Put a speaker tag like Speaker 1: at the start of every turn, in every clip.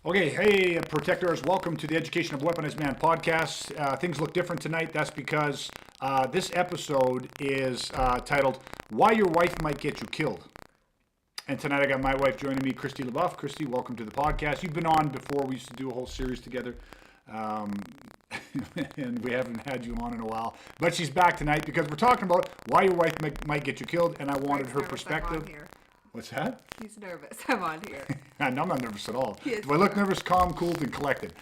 Speaker 1: Okay, hey, protectors, welcome to the Education of Weaponized Man podcast. Things look different tonight. That's because this episode is titled, Why Your Wife Might Get You Killed. And tonight I got my wife joining me, Christy LaBeouf. Christy, welcome to the podcast. You've been on before. We used to do a whole series together. And we haven't had you on in a while. But she's back tonight because we're talking about why your wife might get you killed, and I wanted her perspective. What's that?
Speaker 2: He's nervous. I'm on here.
Speaker 1: No, I'm not nervous at all.
Speaker 2: Do
Speaker 1: I look nervous, calm, cool, and collected?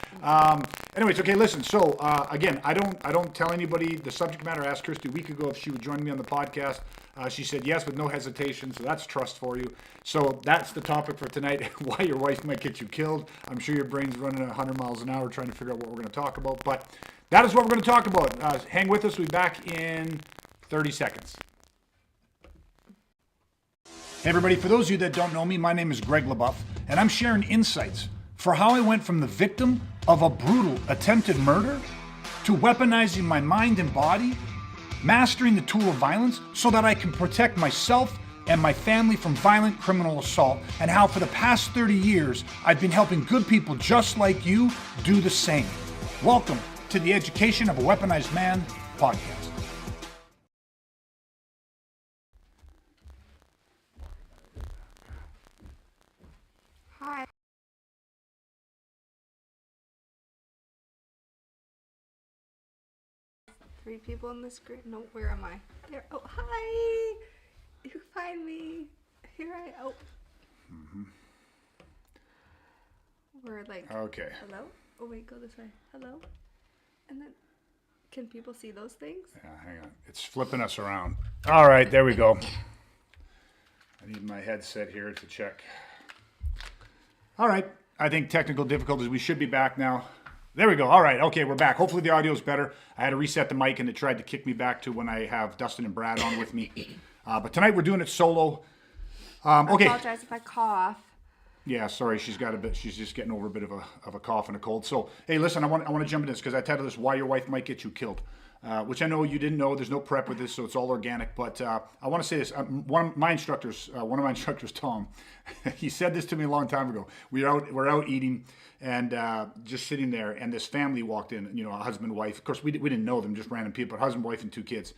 Speaker 1: Anyways, okay, listen. So again, I don't tell anybody the subject matter. I asked Christy a week ago if she would join me on the podcast. She said yes with no hesitation. So that's trust for you. So that's the topic for tonight. Why your wife might get you killed. I'm sure your brain's running at 100 miles an hour trying to figure out what we're going to talk about. But that is what we're going to talk about. Hang with us. We'll be back in 30 seconds. Hey everybody, for those of you that don't know me, my name is Greg LaBeouf, and I'm sharing insights for how I went from the victim of a brutal attempted murder to weaponizing my mind and body, mastering the tool of violence so that I can protect myself and my family from violent criminal assault, and how for the past 30 years, I've been helping good people just like you do the same. Welcome to the Education of a Weaponized Man podcast.
Speaker 2: Hi. Three people in this group. No, where am I? There. Oh, hi. You find me. Here I. Oh. Mm-hmm. We're like.
Speaker 1: Okay.
Speaker 2: Hello. Oh wait, go this way. Hello. And then, can people see those things?
Speaker 1: Yeah, hang on. It's flipping us around. All right, there we go. I need my headset here to check. All right. I think technical difficulties. We should be back now. There we go. All right. Okay, we're back. Hopefully the audio's better. I had to reset the mic and it tried to kick me back to when I have Dustin and Brad on with me. But tonight we're doing it solo. Okay.
Speaker 2: I apologize if I cough.
Speaker 1: Yeah, sorry. She's just getting over a bit of a cough and a cold. So, hey, listen, I want to jump into this because I titled this "Why Your Wife Might Get You Killed," which I know you didn't know. There's no prep with this, so it's all organic. But I want to say this. One of my instructors, Tom, he said this to me a long time ago. We're out eating and just sitting there, and this family walked in. You know, a husband, wife. Of course, we didn't know them, just random people. Husband, wife, and two kids.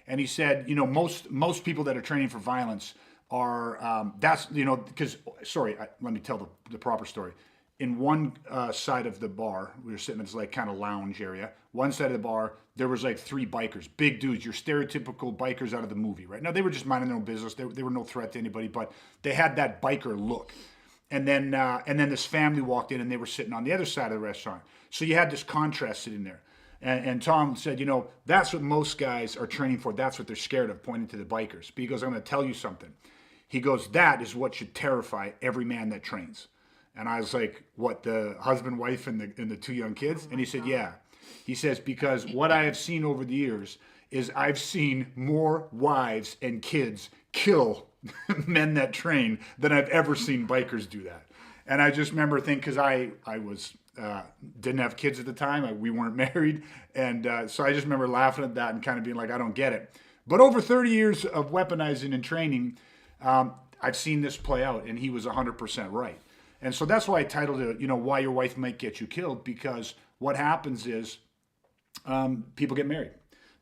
Speaker 1: And he said, you know, most people that are training for violence are that's, you know, because let me tell the proper story. In one side of the bar, we were sitting in this like kind of lounge area. One side of the bar, there was like three bikers, big dudes, your stereotypical bikers out of the movie, right? Now they were just minding their own business. They were no threat to anybody, but they had that biker look. And then this family walked in, and they were sitting on the other side of the restaurant. So you had this contrast sitting there. And Tom said, you know, that's what most guys are training for. That's what they're scared of, pointing to the bikers. But he goes, I'm going to tell you something. He goes, that is what should terrify every man that trains. And I was like, what, the husband, wife, and the two young kids? And he said, yeah. He says, because what I have seen over the years is I've seen more wives and kids kill men that train than I've ever seen bikers do that. And I just remember thinking, because I was didn't have kids at the time. We weren't married. And so I just remember laughing at that and kind of being like, I don't get it. But over 30 years of weaponizing and training, I've seen this play out, and he was 100% right. And so that's why I titled it, you know, Why Your Wife Might Get You Killed, because what happens is people get married.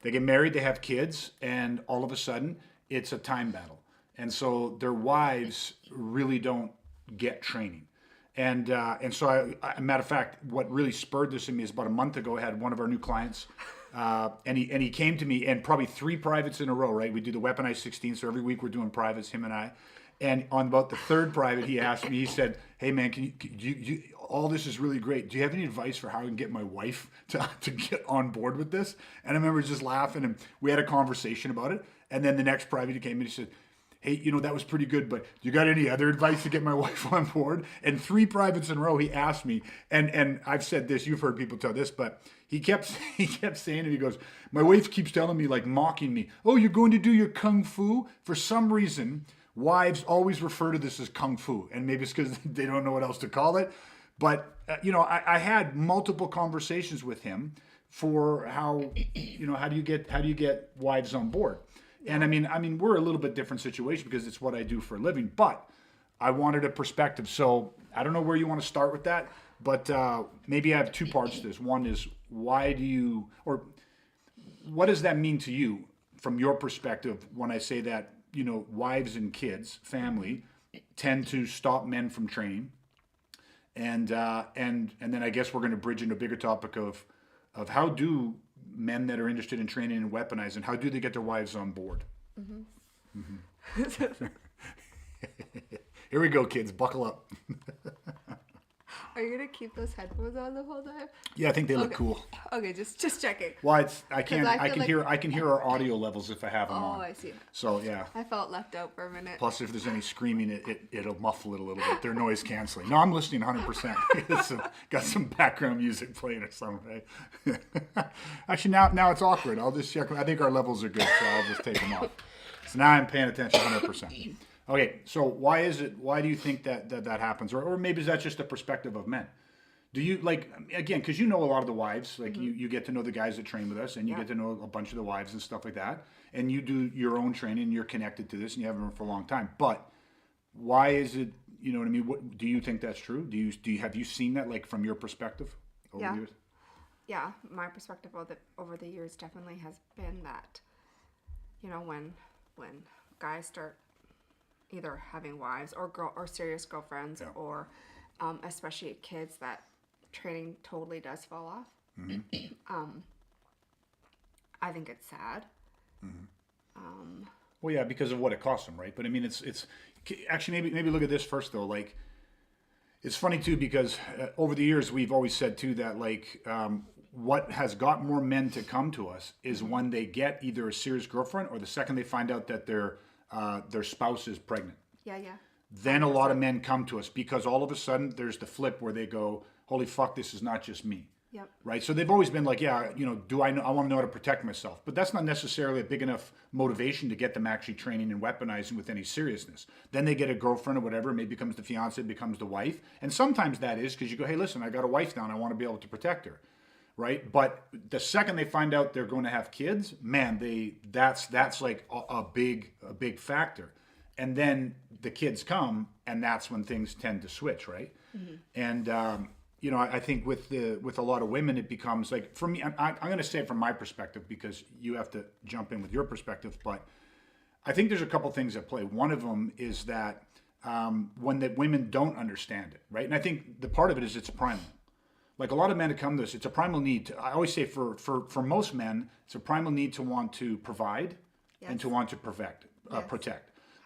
Speaker 1: They get married, they have kids, and all of a sudden it's a time battle. And so their wives really don't get training. And so, matter of fact, what really spurred this in me is about a month ago, I had one of our new clients, and he came to me, and probably 3 privates in a row, right? We do the Weaponized 16, so every week we're doing privates, him and I. And on about the 3rd private, he asked me, he said, hey man, can you all this is really great. Do you have any advice for how I can get my wife to get on board with this? And I remember just laughing, and we had a conversation about it. And then the next private, he came and he said, hey, you know, that was pretty good, but you got any other advice to get my wife on board? And 3 privates in a row, he asked me, and I've said this, you've heard people tell this, but he kept saying it, he goes, my wife keeps telling me, like mocking me, oh, you're going to do your kung fu? For some reason, wives always refer to this as kung fu, and maybe it's because they don't know what else to call it. But, you know, I had multiple conversations with him for how, you know, how do you get wives on board? And I mean, we're a little bit different situation because it's what I do for a living, but I wanted a perspective. So I don't know where you want to start with that, But maybe I have two parts to this. One is why do you, or what does that mean to you from your perspective when I say that, you know, wives and kids, family, tend to stop men from training? And then I guess we're going to bridge into a bigger topic of how do men that are interested in training and weaponizing, how do they get their wives on board? Here we go, kids. Buckle up.
Speaker 2: Are you gonna keep those headphones on the whole time?
Speaker 1: Yeah, I think they look cool.
Speaker 2: Okay, just checking.
Speaker 1: Well, I can
Speaker 2: like-
Speaker 1: hear our audio levels if I have them
Speaker 2: Oh,
Speaker 1: on.
Speaker 2: I see.
Speaker 1: So yeah.
Speaker 2: I felt left out for a minute.
Speaker 1: Plus, if there's any screaming, it'll muffle it a little bit. They're noise canceling. No, I'm listening 100%. Got some background music playing or something. Right? Actually, now it's awkward. I'll just check. I think our levels are good, so I'll just take them off. So now I'm paying attention 100%. Okay, so why do you think that happens? Or maybe is that just a perspective of men? Do you, like, again, because you know a lot of the wives, like you get to know the guys that train with us and you get to know a bunch of the wives and stuff like that. And you do your own training and you're connected to this and you have been for a long time. But why is it, you know what I mean? What, do you think that's true? Have you seen that, like, from your perspective over the years?
Speaker 2: Yeah, my perspective over the years definitely has been that, you know, when guys start either having wives or serious girlfriends or especially kids, that training totally does fall off. I think it's sad.
Speaker 1: Well, yeah, because of what it costs them, right? But I mean, it's actually maybe look at this first though. Like, it's funny too because over the years we've always said too that like what has got more men to come to us is when they get either a serious girlfriend or the second they find out that their spouse is pregnant.
Speaker 2: Yeah.
Speaker 1: Then a lot of men come to us because all of a sudden there's the flip where they go, holy fuck, this is not just me.
Speaker 2: Yep.
Speaker 1: Right? So they've always been like, yeah, you know, I want to know how to protect myself. But that's not necessarily a big enough motivation to get them actually training and weaponizing with any seriousness. Then they get a girlfriend or whatever, maybe becomes the fiance, becomes the wife. And sometimes that is because you go, hey, listen, I got a wife now and I want to be able to protect her. Right? But the second they find out they're going to have kids, man, that's like a big factor. And then the kids come, and that's when things tend to switch, right? And you know, I think with a lot of women, it becomes like, for me, I'm going to say it from my perspective because you have to jump in with your perspective. But I think there's a couple things at play. One of them is that when the women don't understand it, right? And I think the part of it is it's primal. Like a lot of men that come to this, it's a primal need. I always say for most men, it's a primal need to want to provide and to want to protect.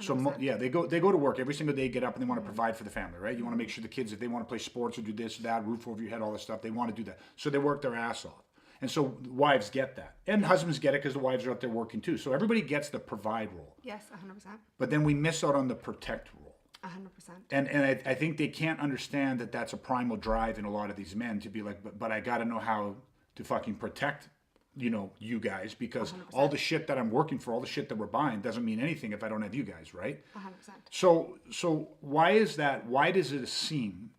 Speaker 1: So they go to work every single day, get up, and they want to provide for the family, right? You want to make sure the kids, if they want to play sports or do this or that, roof over your head, all this stuff, they want to do that. So they work their ass off. And so wives get that. And husbands get it because the wives are out there working too. So everybody gets the provide role.
Speaker 2: Yes, 100%.
Speaker 1: But then we miss out on the protect role.
Speaker 2: 100%.
Speaker 1: And I think they can't understand that that's a primal drive in a lot of these men to be like, but I got to know how to fucking protect, you know, you guys, because 100%. All the shit that I'm working for, all the shit that we're buying doesn't mean anything if I don't have you guys, right?
Speaker 2: 100%.
Speaker 1: So why is that? Why does it seem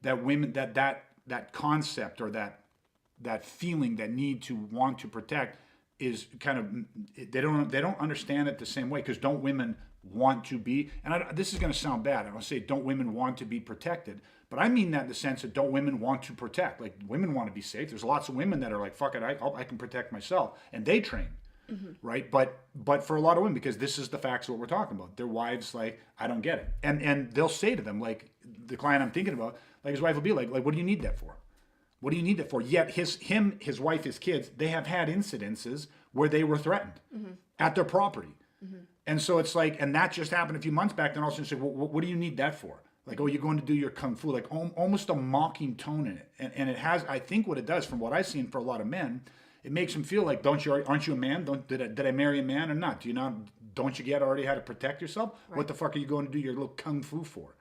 Speaker 1: that women, that concept or that feeling, that need to want to protect is kind of, they don't understand it the same way? Because don't women want to be, and this is going to sound bad, I want to say don't women want to be protected, but I mean that in the sense that don't women want to protect? Like, women want to be safe. There's lots of women that are like, fuck it, I can protect myself, and they train, right? But for a lot of women, because this is the facts of what we're talking about, their wives, like, I don't get it, and they'll say to them, like the client I'm thinking about, like his wife will be like, what do you need that for? What do you need that for? Yet his wife, his kids, they have had incidences where they were threatened at their property. And so it's like, and that just happened a few months back. Then all of a sudden, say, well, what do you need that for? Like, oh, you're going to do your kung fu, like almost a mocking tone in it. And it has, I think what it does, from what I've seen for a lot of men, it makes them feel like, aren't you a man? Did I marry a man or not? Don't you get already how to protect yourself? Right. What the fuck are you going to do your little kung fu for?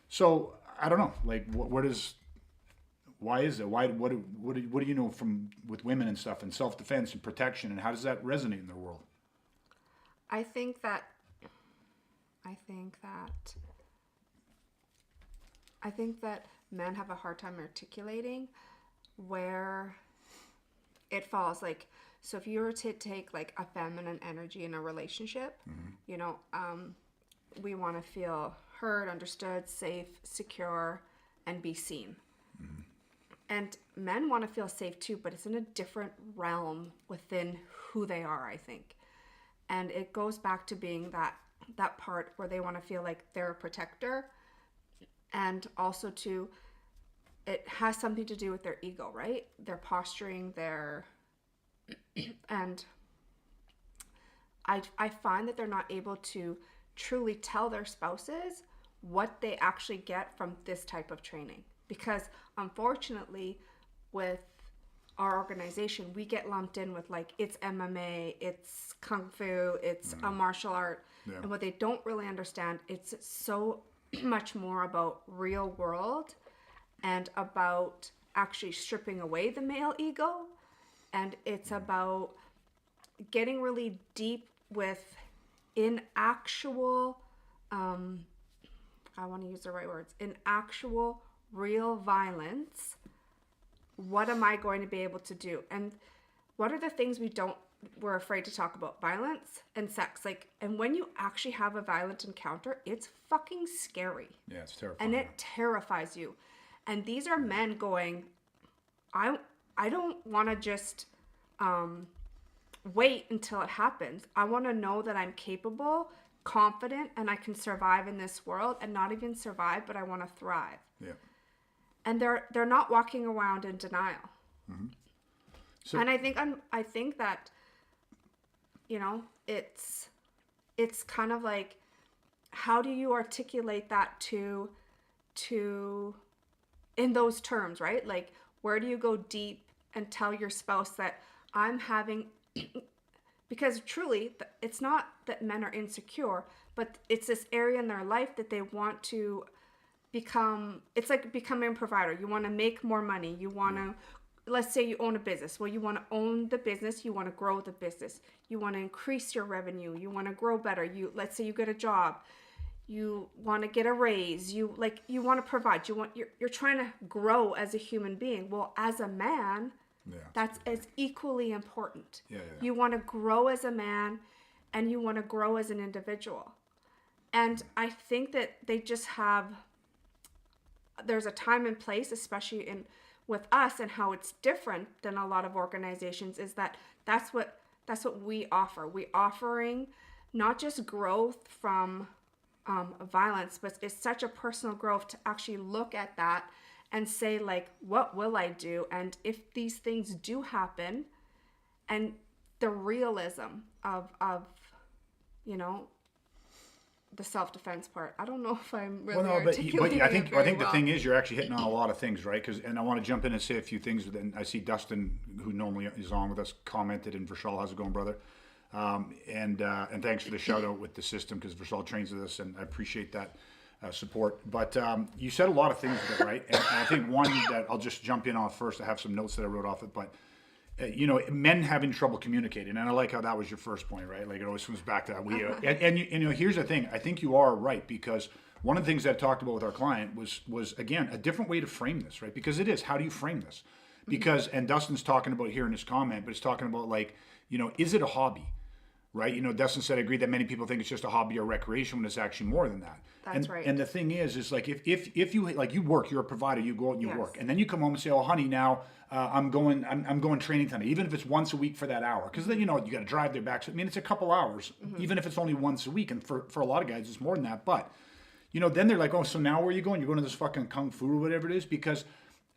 Speaker 1: So I don't know. Like, why is it? What do you know with women and stuff and self-defense and protection, and how does that resonate in their world?
Speaker 2: I think that men have a hard time articulating where it falls. Like, so if you were to take like a feminine energy in a relationship, you know, we want to feel heard, understood, safe, secure, and be seen. And men want to feel safe too, but it's in a different realm within who they are, I think. And it goes back to being that part where they want to feel like they're a protector, and also to it has something to do with their ego, right? Their posturing, and I find that they're not able to truly tell their spouses what they actually get from this type of training. Because unfortunately, with our organization, we get lumped in with like, it's MMA, it's Kung Fu, it's a martial art.
Speaker 1: Yeah.
Speaker 2: And what they don't really understand, it's so much more about real world and about actually stripping away the male ego. And it's about getting really deep with in actual, I want to use the right words, in actual real violence. What am I going to be able to do? And what are the things we're afraid to talk about? Violence and sex. Like, and when you actually have a violent encounter, it's fucking scary.
Speaker 1: Yeah, it's terrifying.
Speaker 2: And it terrifies you. And these are men going, I don't want to just wait until it happens. I want to know that I'm capable, confident, and I can survive in this world, and not even survive, but I want to thrive.
Speaker 1: Yeah.
Speaker 2: And they're not walking around in denial.
Speaker 1: Mm-hmm. So,
Speaker 2: and I think that, you know, it's kind of like, how do you articulate that to in those terms, right? Like, where do you go deep and tell your spouse that I'm having, because truly, it's not that men are insecure, but it's this area in their life that they want to become. It's like becoming a provider. You want to make more money. You want to, let's say you own a business. Well, you want to own the business. You want to grow the business. You want to increase your revenue. You want to grow better. Let's say you get a job. You want to get a raise. You want to provide. You're trying to grow as a human being. Well, as a man, that's as equally important. You want to grow as a man, and you want to grow as an individual. And I think that they just have, there's a time and place, especially with us, and how it's different than a lot of organizations, is that's what we offer. We offering not just growth from violence, but it's such a personal growth to actually look at that and say, like, what will I do? And if these things do happen, and the realism of you know, the self-defense part. I don't know if I'm really articulating
Speaker 1: I think
Speaker 2: it very
Speaker 1: the
Speaker 2: well.
Speaker 1: thing is, you're actually hitting on a lot of things, right? And I want to jump in and say a few things. And I see Dustin, who normally is on with us, commented, and Vishal, how's it going, brother? And thanks for the shout out with the system, because Vishal trains with us, and I appreciate that support. But you said a lot of things there, right? And I think one that I'll just jump in on first. I have some notes that I wrote off it, but you know, men having trouble communicating, and I like how that was your first point, right? Like, it always comes back to that. And you know, here's the thing. I think you are right, because one of the things that I talked about with our client was again a different way to frame this, right? Because it is, how do you frame this? Because, and Dustin's talking about here in his comment, but he's talking about, like, you know, is it a hobby? Right? You know, Dustin said, I agree that many people think it's just a hobby or recreation, when it's actually more than that.
Speaker 2: That's right.
Speaker 1: And the thing is like, if you, like, you work, you're a provider, you go out and you work, and then you come home and say, oh, honey, now I'm going training tonight, even if it's once a week for that hour, because then, you know, you got to drive there back. So, I mean, it's a couple hours, even if it's only once a week, and for a lot of guys, it's more than that. But, you know, then they're like, oh, so now where are you going? You're going to this fucking Kung Fu or whatever it is, because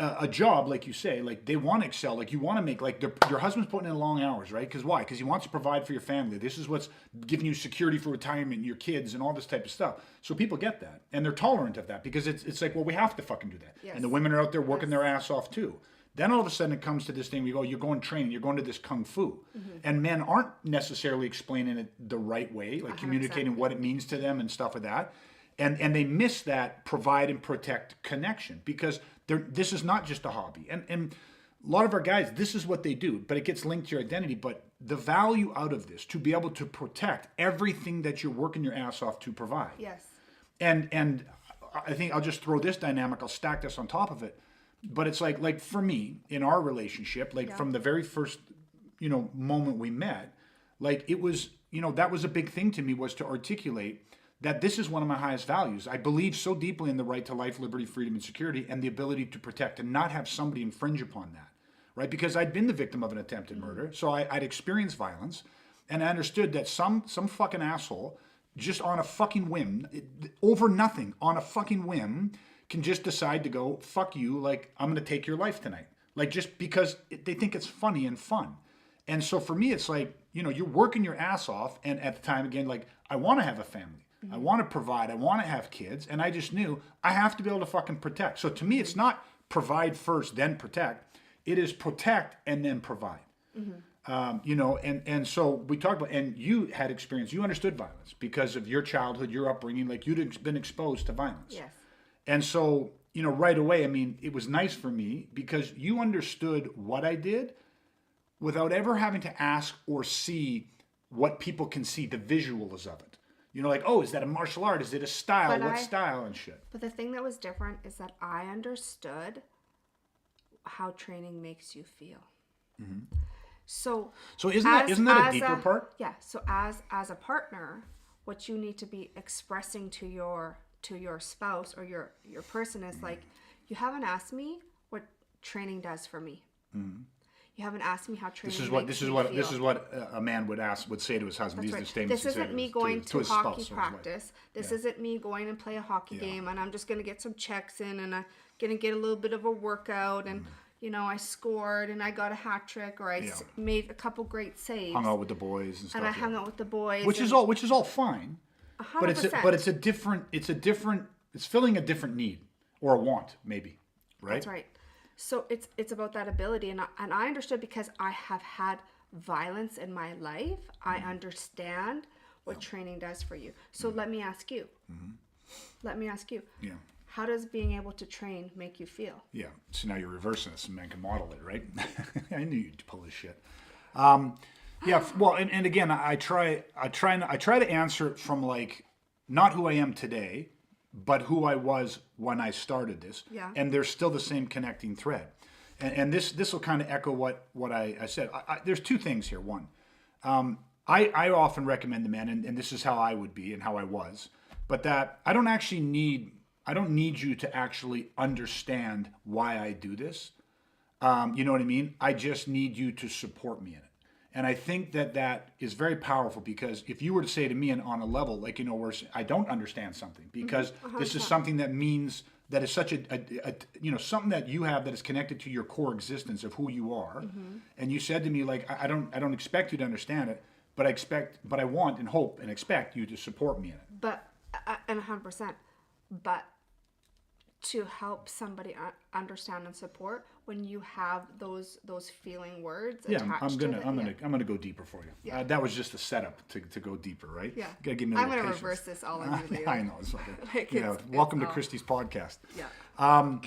Speaker 1: a job, like you say, like, they want to excel, like, you want to make, like, your husband's putting in long hours, right? Because why? Because he wants to provide for your family. This is what's giving you security for retirement, your kids, and all this type of stuff. So people get that, and they're tolerant of that, because it's like, well, we have to fucking do that.
Speaker 2: Yes.
Speaker 1: And the women are out there working their ass off too. Then all of a sudden it comes to this thing, we go, you're going training, you're going to this Kung Fu. And men aren't necessarily explaining it the right way, like
Speaker 2: 100%.
Speaker 1: Communicating what it means to them and stuff like that. And they miss that provide and protect connection, because this is not just a hobby. And a lot of our guys, this is what they do, but it gets linked to your identity. But the value out of this, to be able to protect everything that you're working your ass off to provide.
Speaker 2: Yes.
Speaker 1: And I think I'll just throw this dynamic, I'll stack this on top of it. But it's like for me, in our relationship, like from the very first, you know, moment we met, like, it was, you know, that was a big thing to me, was to articulate that this is one of my highest values. I believe so deeply in the right to life, liberty, freedom, and security, and the ability to protect and not have somebody infringe upon that, right? Because I'd been the victim of an attempted murder, so I'd experienced violence, and I understood that some fucking asshole, just on a fucking whim, over nothing, on a fucking whim, can just decide to go, fuck you, like, I'm gonna take your life tonight. Like, just because they think it's funny and fun. And so for me, it's like, you know, you're working your ass off, and at the time, again, like, I wanna have a family. I want to provide. I want to have kids. And I just knew I have to be able to fucking protect. So to me, it's not provide first, then protect. It is protect and then provide. You know, and so we talked about, and you had experience. You understood violence because of your childhood, your upbringing. Like, you'd been exposed to violence.
Speaker 2: Yes.
Speaker 1: And so, you know, right away, I mean, it was nice for me because you understood what I did without ever having to ask or see what people can see, the visuals of it. You know, like, oh, is that a martial art? Is it a style?
Speaker 2: But
Speaker 1: What style and shit?
Speaker 2: But the thing that was different is that I understood how training makes you feel. So
Speaker 1: isn't that a deeper part?
Speaker 2: Yeah. So as a partner, what you need to be expressing to your spouse or your person is like, you haven't asked me what training does for me. You haven't asked me how training
Speaker 1: This is what a man would say to his husband. These are the statements
Speaker 2: This
Speaker 1: he'd say
Speaker 2: isn't me
Speaker 1: to
Speaker 2: going to
Speaker 1: his
Speaker 2: hockey
Speaker 1: spouse,
Speaker 2: practice. This isn't me going and play a hockey game and I'm just going to get some checks in and I'm going to get a little bit of a workout and you know, I scored and I got a hat trick or I made a couple great saves.
Speaker 1: Hung out with the boys and stuff.
Speaker 2: And I hung out with the boys.
Speaker 1: Which is all fine.
Speaker 2: 100%.
Speaker 1: But it's filling a different need or a want, maybe. Right?
Speaker 2: That's right. So it's about that ability, and I understood because I have had violence in my life. I understand what training does for you. So let me ask you.
Speaker 1: Yeah.
Speaker 2: How does being able to train make you feel?
Speaker 1: Yeah. So now you're reversing this, and man can model it, right? I knew you'd pull this shit. Yeah. Well, and again, I try to answer it from like not who I am today, but who I was when I started this.
Speaker 2: Yeah.
Speaker 1: And there's still the same connecting thread. And this will kind of echo what I said. There's two things here. One, I often recommend the man, and this is how I would be and how I was, but that I don't need you to actually understand why I do this. You know what I mean? I just need you to support me in it. And I think that is very powerful because if you were to say to me on a level, like, you know, where I don't understand something because this is something that means that is such a you know, something that you have that is connected to your core existence of who you are. And you said to me, like, I don't expect you to understand it, but I want and hope and expect you to support me in it.
Speaker 2: But, and 100%, but to help somebody understand and support when you have those feeling words attached to it.
Speaker 1: I'm gonna go deeper for you.
Speaker 2: Yeah.
Speaker 1: That was just a setup to go deeper, right?
Speaker 2: Yeah.
Speaker 1: You gotta give me a
Speaker 2: I'm
Speaker 1: little
Speaker 2: gonna
Speaker 1: patience.
Speaker 2: reverse this all on you later.
Speaker 1: I know it's okay.
Speaker 2: Like,
Speaker 1: yeah.
Speaker 2: it's
Speaker 1: Welcome to
Speaker 2: all-
Speaker 1: Christy's podcast.
Speaker 2: Yeah.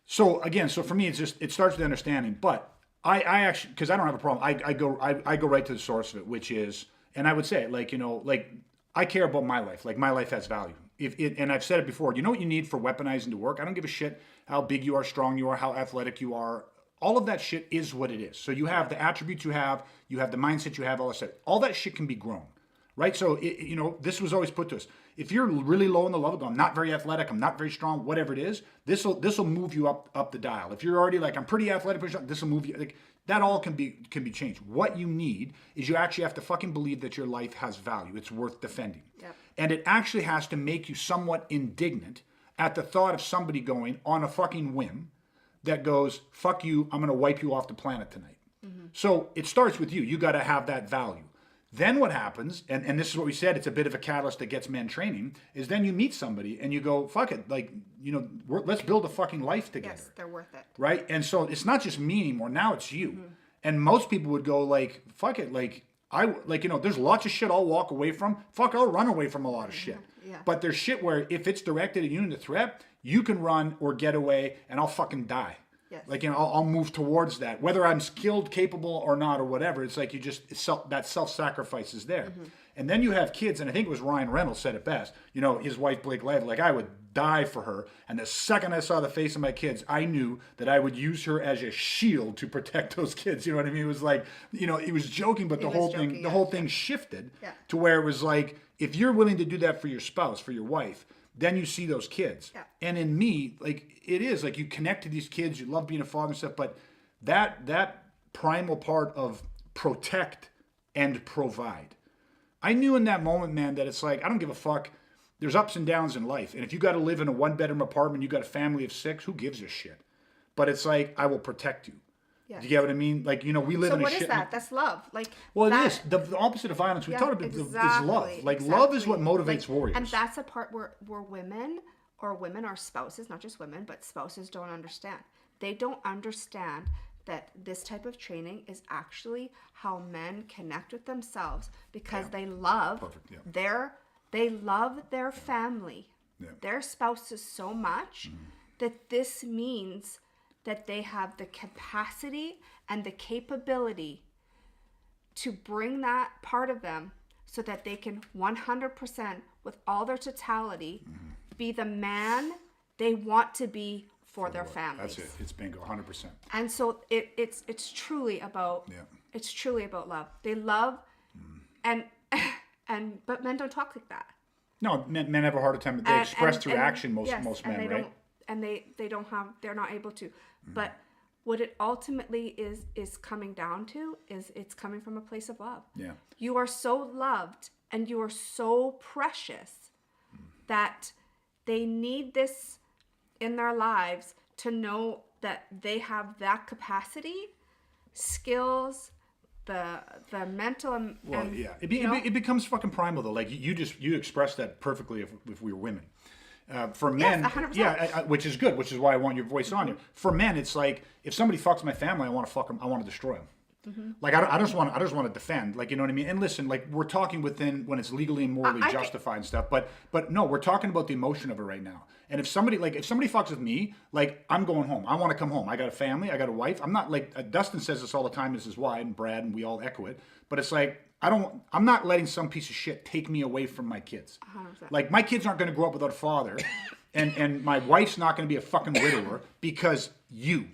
Speaker 1: So again, so for me, it starts with understanding. But I actually, because I don't have a problem, I go right to the source of it, which is, and I would say, like, you know, like, I care about my life. Like, my life has value. And I've said it before, you know what you need for weaponizing to work? I don't give a shit how big you are, strong you are, how athletic you are. All of that shit is what it is. So you have the attributes you have the mindset you have, all that shit. All that shit can be grown, right? So, you know, this was always put to us. If you're really low in the level, I'm not very athletic, I'm not very strong, whatever it is, this will move you up the dial. If you're already like, I'm pretty athletic, this will move you, like, that all can be changed. What you need is you actually have to fucking believe that your life has value. It's worth defending.
Speaker 2: Yep.
Speaker 1: And it actually has to make you somewhat indignant at the thought of somebody going on a fucking whim that goes, fuck you, I'm going to wipe you off the planet tonight. So it starts with you. You got to have that value. Then what happens, and this is what we said, it's a bit of a catalyst that gets men training, is then you meet somebody and you go, fuck it, like, you know, let's build a fucking life together.
Speaker 2: Yes, they're worth it.
Speaker 1: Right? And so it's not just me anymore, now it's you. And most people would go like, fuck it, like, you know, there's lots of shit I'll walk away from. Fuck, I'll run away from a lot of shit.
Speaker 2: Yeah.
Speaker 1: But there's shit where if it's directed at you in the threat, you can run or get away and I'll fucking die.
Speaker 2: Yes.
Speaker 1: Like, you know, I'll move towards that, whether I'm skilled, capable, or not, or whatever. It's like you just that self-sacrifice is there. And then you have kids, and I think it was Ryan Reynolds said it best. You know, his wife Blake Lively, like I would die for her, and the second I saw the face of my kids, I knew that I would use her as a shield to protect those kids. You know what I mean? It was like, you know, he was joking, but the whole thing shifted to where it was like, if you're willing to do that for your spouse, for your wife, then you see those kids.
Speaker 2: Yeah.
Speaker 1: And in me, like it is like you connect to these kids, you love being a father and stuff, but that primal part of protect and provide. I knew in that moment, man, that it's like, I don't give a fuck. There's ups and downs in life. And if you got to live in a 1-bedroom apartment, you got a family of 6, who gives a shit? But it's like, I will protect you.
Speaker 2: Yes.
Speaker 1: Do you get what I mean? Like, you know, we live in a shit.
Speaker 2: So what is that? That's love. Like,
Speaker 1: well,
Speaker 2: that,
Speaker 1: it is. The opposite of violence, we talked about, is love. Like,
Speaker 2: exactly.
Speaker 1: love is what motivates warriors.
Speaker 2: And that's a part where women or spouses, not just women, but spouses don't understand. They don't understand that this type of training is actually how men connect with themselves because they love they love their family, their spouses so much that this means that they have the capacity and the capability to bring that part of them so that they can 100% with all their totality be the man they want to be for their families.
Speaker 1: That's it. It's bingo, 100%.
Speaker 2: And so it's truly about it's truly about love. They love and but men don't talk like that.
Speaker 1: No, men have a harder time. They express through action. Most men, right?
Speaker 2: They're not able to. But what it ultimately is coming down to is it's coming from a place of love.
Speaker 1: Yeah.
Speaker 2: You are so loved and you are so precious that they need this in their lives to know that they have that capacity, skills, the mental and
Speaker 1: it becomes fucking primal though. Like you expressed that perfectly if we were women. For men,
Speaker 2: 100%.
Speaker 1: Which is good, which is why I want your voice on here. For men, it's like if somebody fucks my family, I want to fuck them. I want to destroy them. Like I just want to defend. Like, you know what I mean. And listen, like we're talking within when it's legally and morally justified and stuff. But no, we're talking about the emotion of it right now. And if somebody fucks with me, like I'm going home. I want to come home. I got a family. I got a wife. I'm not like Dustin says this all the time. This is why, and Brad, and we all echo it. But it's like I'm not letting some piece of shit take me away from my kids.
Speaker 2: 100%.
Speaker 1: Like my kids aren't going to grow up without a father, and my wife's not going to be a fucking widower because you.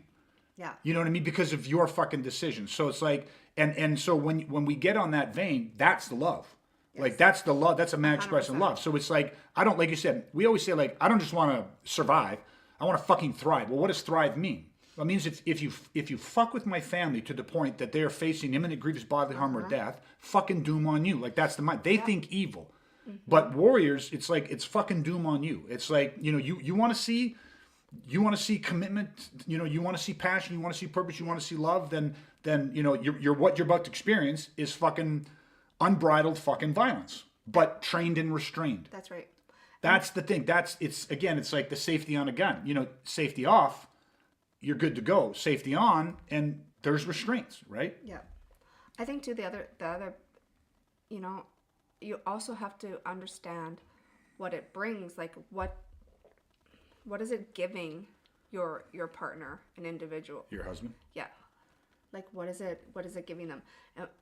Speaker 2: Yeah.
Speaker 1: You know what I mean? Because of your fucking decision. So it's like, and so when we get on that vein, that's the love. Yes. Like that's the love. That's a man expressing love. So it's like, I don't, like you said, we always say like, I don't just want to survive. I want to fucking thrive. Well, what does thrive mean? Well, it means if you fuck with my family to the point that they are facing imminent grievous bodily harm or death, fucking doom on you. Like that's the mind. They think evil. But warriors, it's like, it's fucking doom on you. It's like, you know, you want to see commitment, you know, you want to see passion, you want to see purpose, you want to see love, then you know, you're what you're about to experience is fucking unbridled fucking violence, but trained and restrained.
Speaker 2: That's right.
Speaker 1: That's the thing. It's like the safety on a gun. You know, safety off, you're good to go. Safety on, and there's restraints, right?
Speaker 2: Yeah. I think too the other, you know, you also have to understand what it brings, like what is it giving your partner, an individual?
Speaker 1: Your husband?
Speaker 2: Yeah. Like what is it giving them?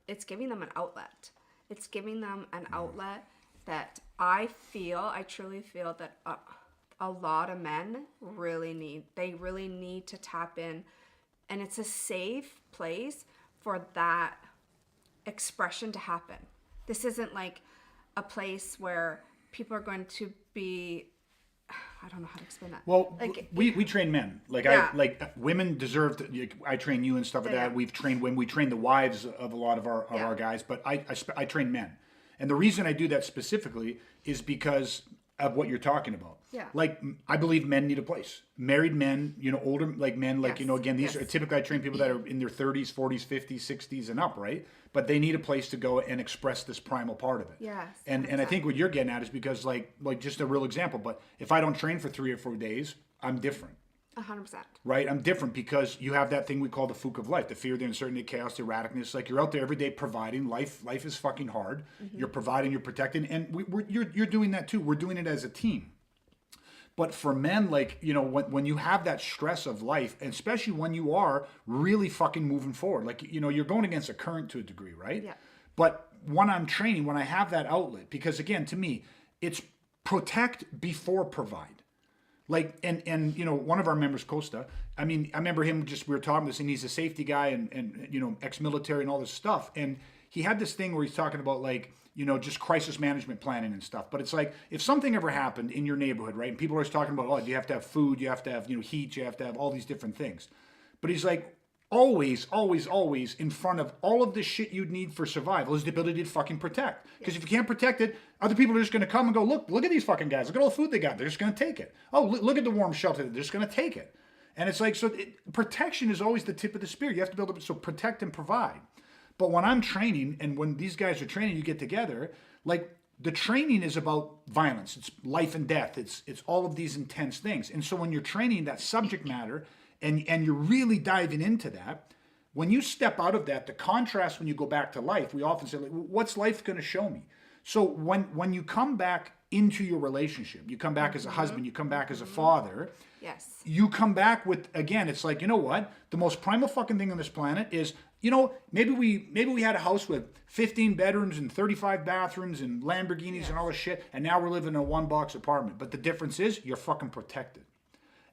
Speaker 2: It's giving them an outlet. It's giving them an outlet that I truly feel that a lot of men really need. They really need to tap in, and it's a safe place for that expression to happen. This isn't like a place where people are going to be, I don't know how to explain that.
Speaker 1: Well,
Speaker 2: like,
Speaker 1: we train men. Like women deserve to, I train you and stuff like that. We've trained women. We train the wives of a lot of our guys, but I train men. And the reason I do that specifically is because of what you're talking about.
Speaker 2: Yeah.
Speaker 1: Like I believe men need a place. Married men, you know, older like men, like you know, again, these are typically I train people that are in their 30s, 40s, 50s, 60s and up, right? But they need a place to go and express this primal part of it.
Speaker 2: Yes.
Speaker 1: And I think what you're getting at is because like just a real example, but if I don't train for 3 or 4 days, I'm different.
Speaker 2: 100%.
Speaker 1: Right? I'm different because you have that thing we call the fook of life, the fear, the uncertainty, chaos, the erraticness. Like you're out there every day providing. Life is fucking hard. You're providing, you're protecting, and you're doing that too. We're doing it as a team. But for men, like, you know, when you have that stress of life, and especially when you are really fucking moving forward, like, you know, you're going against a current to a degree, right?
Speaker 2: Yeah.
Speaker 1: But when I'm training, when I have that outlet, because again, to me, it's protect before provide. Like, and you know, one of our members, Costa, I mean, I remember him just, we were talking this, and he's a safety guy and you know, ex-military and all this stuff. And he had this thing where he's talking about, like, you know, just crisis management planning and stuff. But it's like, if something ever happened in your neighborhood, right? And people are always talking about, oh, you have to have food, you have to have, you know, heat, you have to have all these different things. But he's like, always, always, always in front of all of the shit you'd need for survival is the ability to fucking protect. Because if you can't protect it, other people are just going to come and go, look at these fucking guys. Look at all the food they got. They're just going to take it. Oh, look at the warm shelter. They're just going to take it. And it's like, protection is always the tip of the spear. You have to be able to, so protect and provide. But when I'm training, and when these guys are training, you get together, like, the training is about violence. It's life and death. It's all of these intense things. And so when you're training that subject matter and you're really diving into that, when you step out of that, the contrast when you go back to life, we often say, like, what's life going to show me? So when you come back into your relationship, you come back as a husband, you come back as a father,
Speaker 2: Yes.
Speaker 1: you come back with, again, it's like, you know what? The most primal fucking thing on this planet is, you know, maybe we had a house with 15 bedrooms and 35 bathrooms and Lamborghinis and all this shit, and now we're living in a one-box apartment. But the difference is you're fucking protected.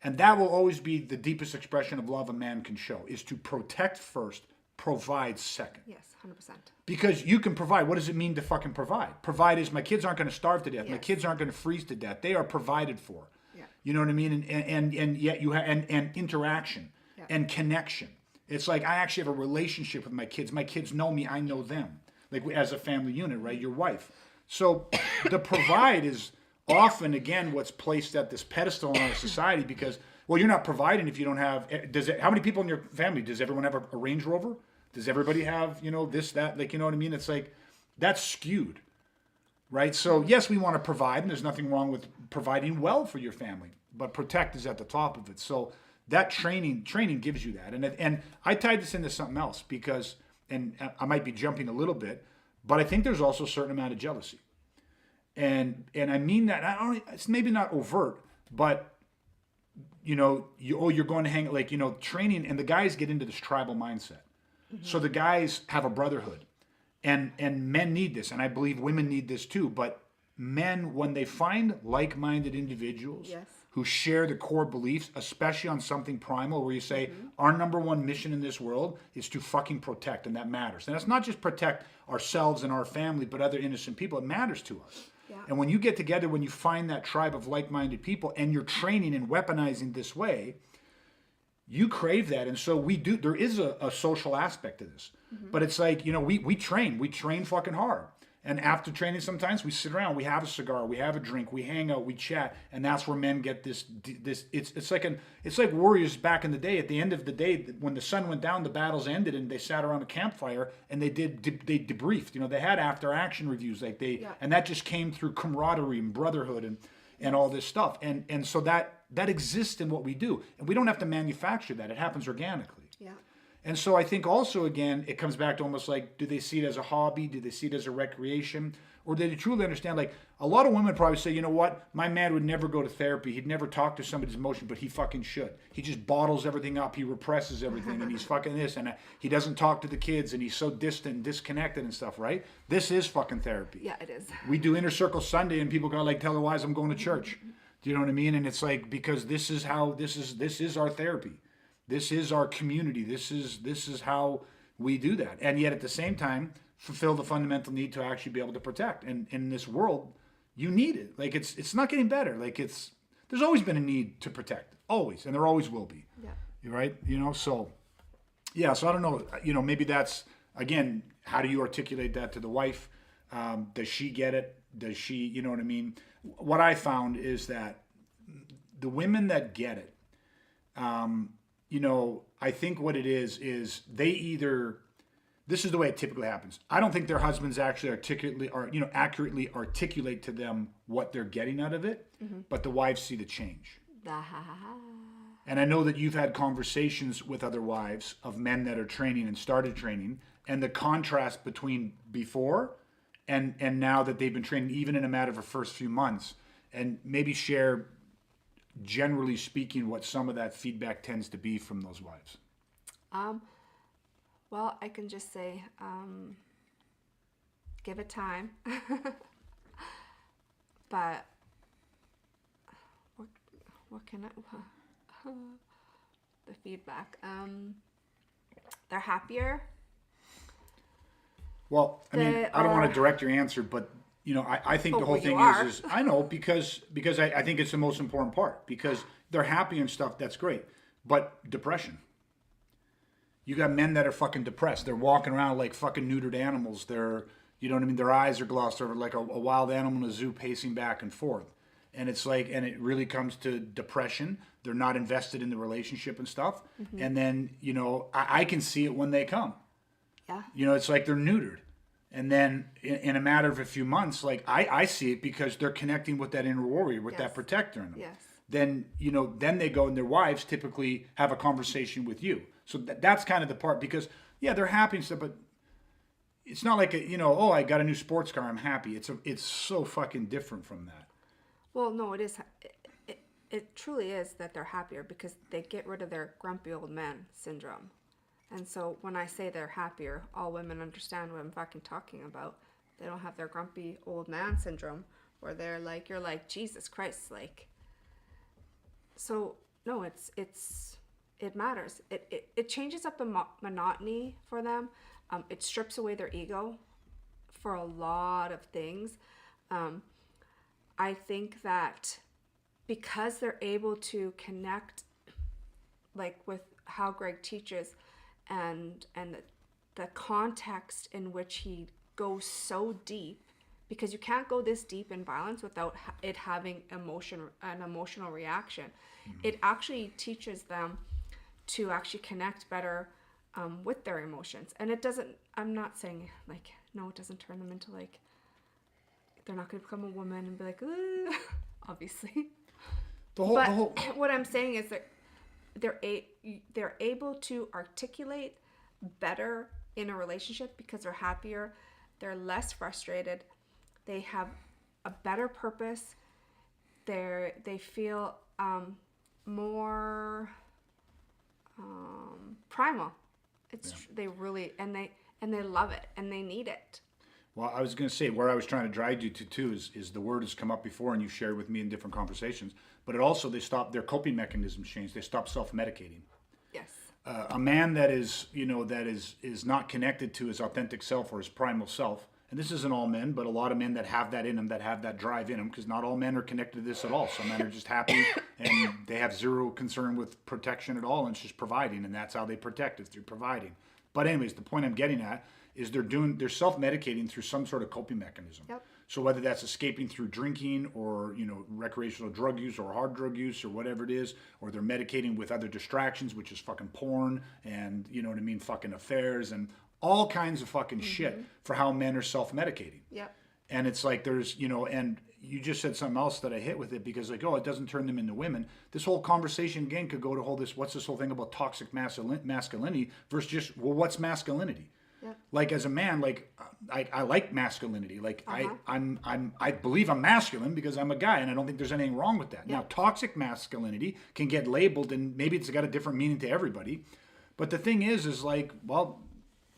Speaker 1: And that will always be the deepest expression of love a man can show, is to protect first, provide second.
Speaker 2: Yes, 100%.
Speaker 1: Because you can provide. What does it mean to fucking provide? Provide is my kids aren't going to starve to death. My
Speaker 2: Yes.
Speaker 1: kids aren't going to freeze to death. They are provided for.
Speaker 2: Yeah.
Speaker 1: You know what I mean? And yet you have and interaction
Speaker 2: Yeah.
Speaker 1: and connection. It's like I actually have a relationship with my kids. My kids know me. I know them. Like as a family unit, right? Your wife. So the provide is often, again, what's placed at this pedestal in our society because, well, you're not providing if you don't have, how many people in your family, does everyone have a Range Rover? Does everybody have, you know, this, that, like, you know what I mean? It's like, that's skewed, right? So yes, we want to provide, and there's nothing wrong with providing well for your family, but protect is at the top of it. So that training gives you that. And I tied this into something else because, and I might be jumping a little bit, but I think there's also a certain amount of jealousy. And I mean that, it's maybe not overt, but, you know, you're going to hang, like, you know, training, and the guys get into this tribal mindset. Mm-hmm. So the guys have a brotherhood, and men need this, and I believe women need this too, but men, when they find like-minded individuals
Speaker 2: Yes.
Speaker 1: who share the core beliefs, especially on something primal, where you say, our number one mission in this world is to fucking protect, and that matters. And that's not just protect ourselves and our family, but other innocent people. It matters to us.
Speaker 2: Yeah.
Speaker 1: And when you get together, when you find that tribe of like-minded people, and you're training and weaponizing this way, you crave that. And so we do, there is a social aspect to this. Mm-hmm. But it's like, you know, we train fucking hard. And after training, sometimes we sit around, we have a cigar, we have a drink, we hang out, we chat, and that's where men get this. It's like warriors back in the day. At the end of the day, when the sun went down, the battles ended, and they sat around a campfire and they debriefed. You know, they had after action reviews, like and that just came through camaraderie and brotherhood and all this stuff. And so that exists in what we do, and we don't have to manufacture that. It happens organically.
Speaker 2: Yeah.
Speaker 1: And so I think also, again, it comes back to almost like, do they see it as a hobby? Do they see it as a recreation? Or do they truly understand? Like, a lot of women probably say, you know what? My man would never go to therapy. He'd never talk to somebody's emotion, but he fucking should. He just bottles everything up. He represses everything, and he's fucking this, and he doesn't talk to the kids, and he's so distant and disconnected and stuff, right? This is fucking therapy.
Speaker 2: Yeah, it is.
Speaker 1: We do Inner Circle Sunday, and people go, like, tell her why I'm going to church. Do you know what I mean? And it's like, because this is our therapy. This is our community. This is how we do that. And yet at the same time, fulfill the fundamental need to actually be able to protect. And in this world, you need it. Like, it's not getting better. Like, there's always been a need to protect. Always. And there always will be.
Speaker 2: Yeah.
Speaker 1: Right? You know, so yeah, so I don't know, you know, maybe that's, again, how do you articulate that to the wife? Does she get it? Does she, you know what I mean? What I found is that the women that get it, you know, I think what it is they either, this is the way it typically happens. I don't think their husbands actually accurately articulate to them what they're getting out of it, but the wives see the change. And I know that you've had conversations with other wives of men that are training and started training, and the contrast between before and now that they've been training, even in a matter of the first few months, and maybe share generally speaking, what some of that feedback tends to be from those wives?
Speaker 2: Well, I can just say, give it time. But what can I? The feedback. They're happier.
Speaker 1: Well, I mean, I don't want to direct your answer, but you know, I think the whole thing is I know because I think it's the most important part because they're happy and stuff. That's great, but depression. You got men that are fucking depressed. They're walking around like fucking neutered animals. They're, you know what I mean? Their eyes are glossed over like a wild animal in a zoo pacing back and forth. And it's like, and it really comes to depression. They're not invested in the relationship and stuff. Mm-hmm. And then, you know, I can see it when they come.
Speaker 2: Yeah.
Speaker 1: You know, it's like they're neutered. And then in a matter of a few months, like I see it because they're connecting with that inner warrior, with that protector in them.
Speaker 2: Yes.
Speaker 1: Then, you know, then they go and their wives typically have a conversation with you. So that's kind of the part because, yeah, they're happy and stuff, but it's not like, you know, oh, I got a new sports car, I'm happy. It's so fucking different from that.
Speaker 2: Well, no, it is. It truly is that they're happier because they get rid of their grumpy old man syndrome. And so when I say they're happier, all women understand what I'm fucking talking about. They don't have their grumpy old man syndrome where they're like, you're like, Jesus Christ, like. So, no, it matters. It changes up the monotony for them. It strips away their ego for a lot of things. I think that because they're able to connect, like with how Greg teaches, and the context in which he goes so deep, because you can't go this deep in violence without it having an emotional reaction. Mm-hmm. It actually teaches them to actually connect better with their emotions. And it doesn't, I'm not saying like, no, it doesn't turn them into like, they're not going to become a woman and be like, ooh, obviously. What I'm saying is that they're able to articulate better in a relationship because they're happier, they're less frustrated, they have a better purpose, they feel more primal. They really and they love it and they need it.
Speaker 1: Well, I was going to say where I was trying to drive you to too is the word has come up before and you shared with me in different conversations. But it also they stop their coping mechanisms change. They stop self-medicating.
Speaker 2: Yes.
Speaker 1: A man that is is not connected to his authentic self or his primal self. And this isn't all men, but a lot of men that have that in them, that have that drive in them, because not all men are connected to this at all. Some men are just happy and they have zero concern with protection at all, and it's just providing, and that's how they protect, is through providing. But anyways, the point I'm getting at is they're self-medicating through some sort of coping mechanism.
Speaker 2: Yep.
Speaker 1: So whether that's escaping through drinking or, you know, recreational drug use or hard drug use or whatever it is, or they're medicating with other distractions, which is fucking porn and, you know what I mean, fucking affairs and all kinds of fucking shit for how men are self-medicating.
Speaker 2: Yep.
Speaker 1: And it's like there's, you know, and you just said something else that I hit with it because like, oh, it doesn't turn them into women. This whole conversation again could go to what's this whole thing about toxic masculinity versus just, well, what's masculinity? Yep. Like as a man, like I like masculinity. Like I believe I'm masculine because I'm a guy, and I don't think there's anything wrong with that. Yep. Now, toxic masculinity can get labeled, and maybe it's got a different meaning to everybody. But the thing is like, well,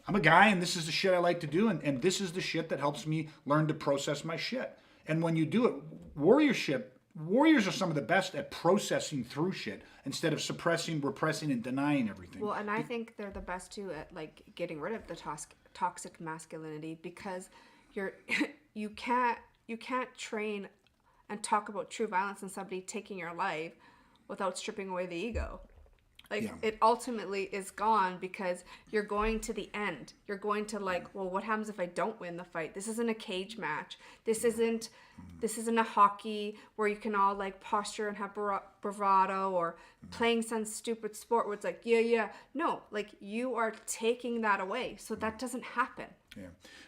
Speaker 1: I'm a guy, and this is the shit I like to do, and this is the shit that helps me learn to process my shit. And when you do it, warriors are some of the best at processing through shit instead of suppressing, repressing, and denying everything.
Speaker 2: Well, and I think they're the best too at like getting rid of the toxic masculinity because you can't train and talk about true violence and somebody taking your life without stripping away the ego. Like it ultimately is gone because you're going to the end. You're going to like, well, what happens if I don't win the fight? This isn't a cage match. This isn't a hockey where you can all like posture and have bravado or playing some stupid sport where it's like, yeah. No, like you are taking that away. So that doesn't happen.
Speaker 1: Yeah.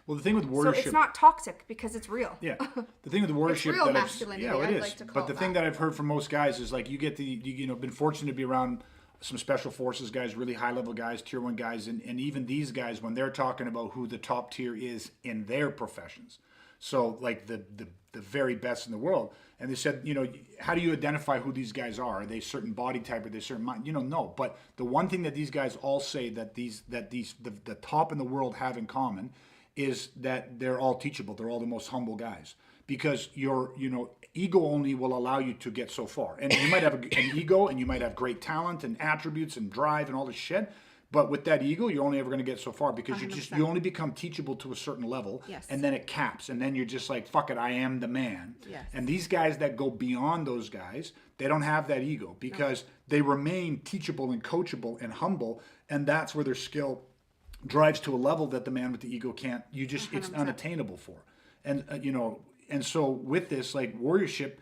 Speaker 1: Well, the thing with warriorship...
Speaker 2: So it's not toxic because it's real.
Speaker 1: Yeah. The thing with the warriorship...
Speaker 2: It's real masculinity,
Speaker 1: it is.
Speaker 2: Like to call
Speaker 1: but the
Speaker 2: it
Speaker 1: thing that I've heard from most guys is like you get been fortunate to be around some special forces guys, really high level guys, tier 1 guys, and even these guys when they're talking about who the top tier is in their professions. So like the the very best in the world. And they said, how do you identify who these guys are? Are they certain body type? Are they certain mind? No. But the one thing that these guys all say that the top in the world have in common is that they're all teachable. They're all the most humble guys, because your ego only will allow you to get so far. And you might have an ego, and you might have great talent and attributes and drive and all this shit. But with that ego, you're only ever going to get so far, because
Speaker 2: 100%.
Speaker 1: you only become teachable to a certain level,
Speaker 2: Yes.
Speaker 1: and then it caps, and then you're just like, fuck it, I am the man.
Speaker 2: Yes.
Speaker 1: And these guys that go beyond those guys, they don't have that ego, because they remain teachable and coachable and humble, and that's where their skill drives to a level that the man with the ego can't. It's
Speaker 2: 100%.
Speaker 1: unattainable for. And and so with this, like, warriorship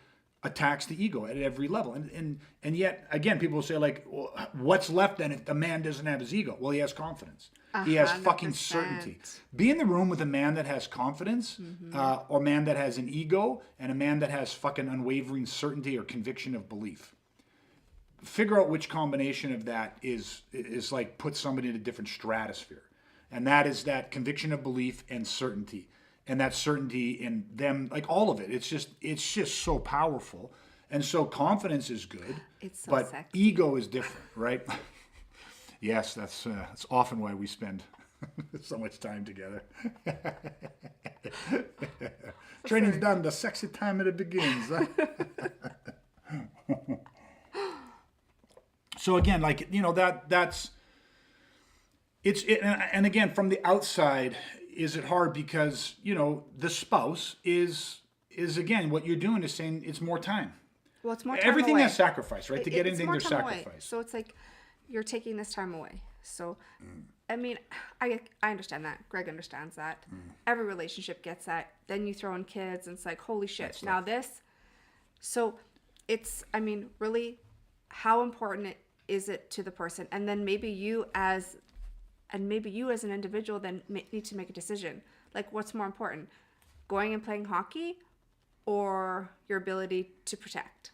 Speaker 1: attacks the ego at every level, and yet again, people will say, like, well, what's left then if the man doesn't have his ego? Well, he has confidence. He has fucking
Speaker 2: 100%.
Speaker 1: certainty. Be in the room with a man that has confidence, or a man that has an ego, and a man that has fucking unwavering certainty or conviction of belief. Figure out which combination of that is like put somebody in a different stratosphere, and that is that conviction of belief and certainty. And that certainty in them, like all of it, it's just so powerful. And so confidence is good,
Speaker 2: It's so
Speaker 1: but
Speaker 2: sexy.
Speaker 1: ego is different, right? Yes, that's often why we spend so much time together. Training's done, the sexy time it begins. So again, like, that's and again, from the outside, is it hard because the spouse is again, what you're doing is saying it's more time.
Speaker 2: Well, it's more time
Speaker 1: Everything
Speaker 2: away.
Speaker 1: has sacrifice, right? To get
Speaker 2: It's
Speaker 1: anything,
Speaker 2: more
Speaker 1: there's
Speaker 2: time away.
Speaker 1: sacrifice.
Speaker 2: So it's like you're taking this time away. So, I mean, I understand that. Greg understands that. Every relationship gets that. Then you throw in kids, and it's like, holy shit!
Speaker 1: That's
Speaker 2: Now this. So, it's, I mean, really, how important is it to the person? And then maybe you as an individual then need to make a decision. Like, what's more important, going and playing hockey, or your ability to protect?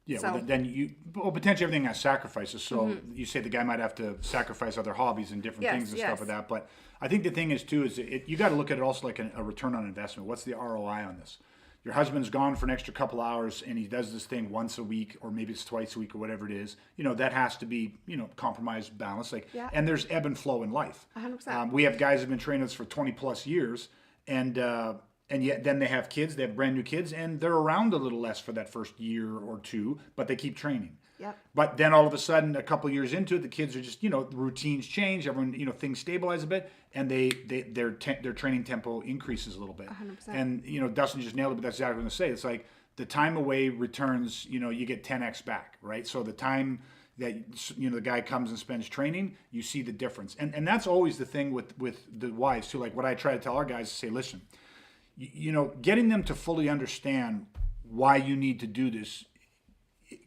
Speaker 1: Yeah,
Speaker 2: So-
Speaker 1: well, then potentially everything has sacrifices. So you say the guy might have to sacrifice other hobbies and different
Speaker 2: Yes,
Speaker 1: things and
Speaker 2: yes.
Speaker 1: stuff like that. But I think the thing is too is you got to look at it also like a return on investment. What's the ROI on this? Your husband's gone for an extra couple hours, and he does this thing once a week, or maybe it's twice a week, or whatever it is. That has to be compromised, balanced. Like,
Speaker 2: Yeah.
Speaker 1: and there's ebb and flow in life.
Speaker 2: 100%.
Speaker 1: We have guys who've been training us for 20 plus years, and yet then they have kids, they have brand new kids, and they're around a little less for that first year or two, but they keep training.
Speaker 2: Yep.
Speaker 1: But then all of a sudden, a couple years into it, the kids are just, the routines change, everyone, things stabilize a bit, and their training tempo increases a little bit.
Speaker 2: 100%.
Speaker 1: And Dustin just nailed it, but that's exactly what I'm going to say. It's like the time away returns, you get 10x back, right? So the time that the guy comes and spends training, you see the difference. And that's always the thing with the wives too. Like, what I try to tell our guys is say, listen, getting them to fully understand why you need to do this